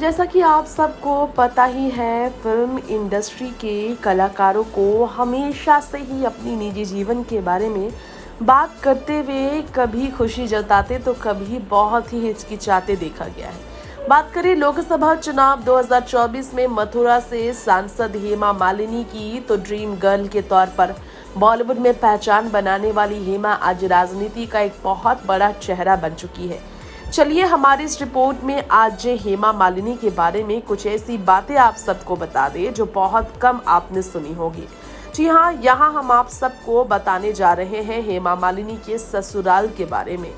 जैसा कि आप सबको पता ही है, फिल्म इंडस्ट्री के कलाकारों को हमेशा से ही अपनी निजी जीवन के बारे में बात करते हुए कभी खुशी जताते तो कभी बहुत ही हिचकिचाते देखा गया है। बात करें लोकसभा चुनाव 2024 में मथुरा से सांसद हेमा मालिनी की, तो ड्रीम गर्ल के तौर पर बॉलीवुड में पहचान बनाने वाली हेमा आज राजनीति का एक बहुत बड़ा चेहरा बन चुकी है। चलिए हमारी इस रिपोर्ट में आज हेमा मालिनी के बारे में कुछ ऐसी बातें आप सबको बता दें जो बहुत कम आपने सुनी होगी। जी हाँ, यहाँ हम आप सबको बताने जा रहे हैं हेमा मालिनी के ससुराल के बारे में।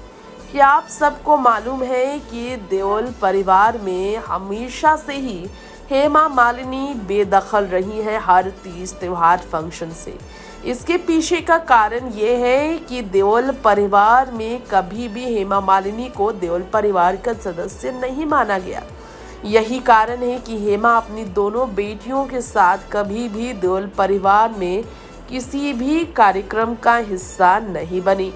क्या आप सबको मालूम है कि देओल परिवार में हमेशा से ही हेमा मालिनी बेदखल रही है हर तीज त्योहार फंक्शन से। इसके पीछे का कारण ये है कि देओल परिवार में कभी भी हेमा मालिनी को देओल परिवार का सदस्य नहीं माना गया। यही कारण है कि हेमा अपनी दोनों बेटियों के साथ कभी भी देओल परिवार में किसी भी कार्यक्रम का हिस्सा नहीं बनी।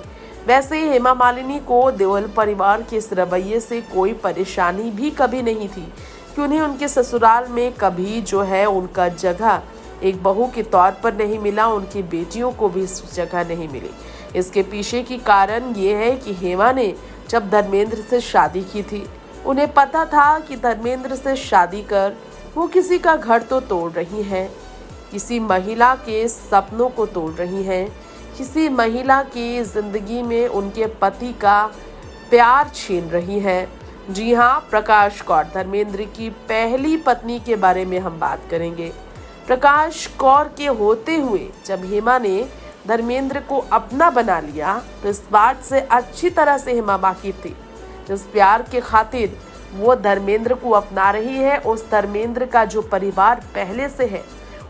वैसे हेमा मालिनी को देओल परिवार के इस रवैये से कोई परेशानी भी कभी नहीं थी कि उन्हें उनके ससुराल में कभी जो है उनका जगह एक बहू के तौर पर नहीं मिला, उनकी बेटियों को भी इस जगह नहीं मिली। इसके पीछे की कारण ये है कि हेमा ने जब धर्मेंद्र से शादी की थी, उन्हें पता था कि धर्मेंद्र से शादी कर वो किसी का घर तो तोड़ रही हैं, किसी महिला के सपनों को तोड़ रही हैं, किसी महिला की जिंदगी में उनके पति का प्यार छीन रही हैं। जी हाँ, प्रकाश कौर धर्मेंद्र की पहली पत्नी के बारे में हम बात करेंगे। प्रकाश कौर के होते हुए जब हेमा ने धर्मेंद्र को अपना बना लिया तो इस बात से अच्छी तरह से हेमा वाकिफ थी, जिस प्यार के खातिर वो धर्मेंद्र को अपना रही है, उस धर्मेंद्र का जो परिवार पहले से है,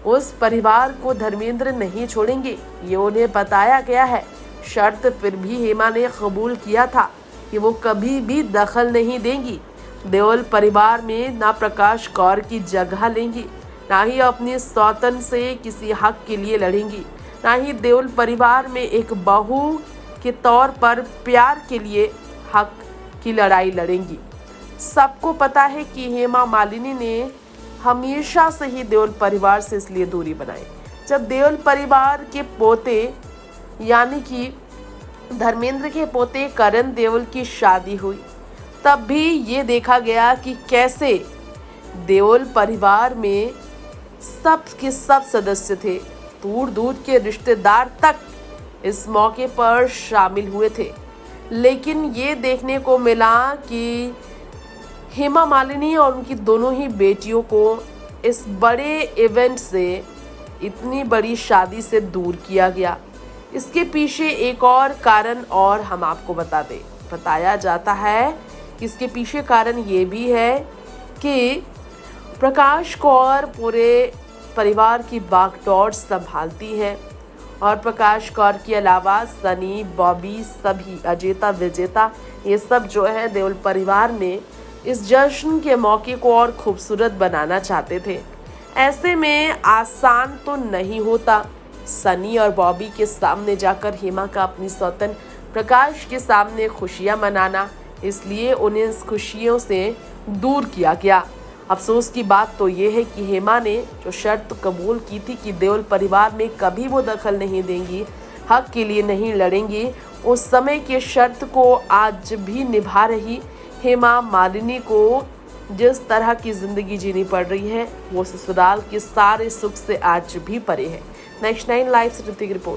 उस परिवार को धर्मेंद्र नहीं छोड़ेंगे, ये उन्हें बताया गया है। शर्त फिर भी हेमा ने कबूल किया था कि वो कभी भी दखल नहीं देंगी देओल परिवार में, ना प्रकाश कौर की जगह लेंगी, ना ही अपनी सौतन से किसी हक के लिए लड़ेंगी, ना ही देओल परिवार में एक बहू के तौर पर प्यार के लिए हक की लड़ाई लड़ेंगी। सबको पता है कि हेमा मालिनी ने हमेशा से ही देओल परिवार से इसलिए दूरी बनाई। जब देओल परिवार के पोते यानी कि धर्मेंद्र के पोते करण देओल की शादी हुई, तब भी ये देखा गया कि कैसे देओल परिवार में सब के सब सदस्य थे, दूर दूर के रिश्तेदार तक इस मौके पर शामिल हुए थे। लेकिन ये देखने को मिला कि हेमा मालिनी और उनकी दोनों ही बेटियों को इस बड़े इवेंट से, इतनी बड़ी शादी से दूर किया गया। इसके पीछे एक और कारण और हम आपको बताया जाता है कि इसके पीछे कारण ये भी है कि प्रकाश कौर पूरे परिवार की बागडोर संभालती है और प्रकाश कौर के अलावा सनी, बॉबी, सभी अजेता विजेता, ये सब जो है देओल परिवार में इस जश्न के मौके को और खूबसूरत बनाना चाहते थे। ऐसे में आसान तो नहीं होता सनी और बॉबी के सामने जाकर हेमा का अपनी सौतन प्रकाश के सामने खुशियां मनाना, इसलिए उन्हें इस खुशियों से दूर किया गया। अफसोस की बात तो ये है कि हेमा ने जो शर्त कबूल की थी कि देओल परिवार में कभी वो दखल नहीं देंगी, हक के लिए नहीं लड़ेंगी, उस समय के शर्त को आज भी निभा रही हेमा मालिनी को जिस तरह की जिंदगी जीनी पड़ रही है, वो ससुराल के सारे सुख से आज भी परे है। नेक्स्ट 9 लाइव से ऋतिक रिपोर्ट।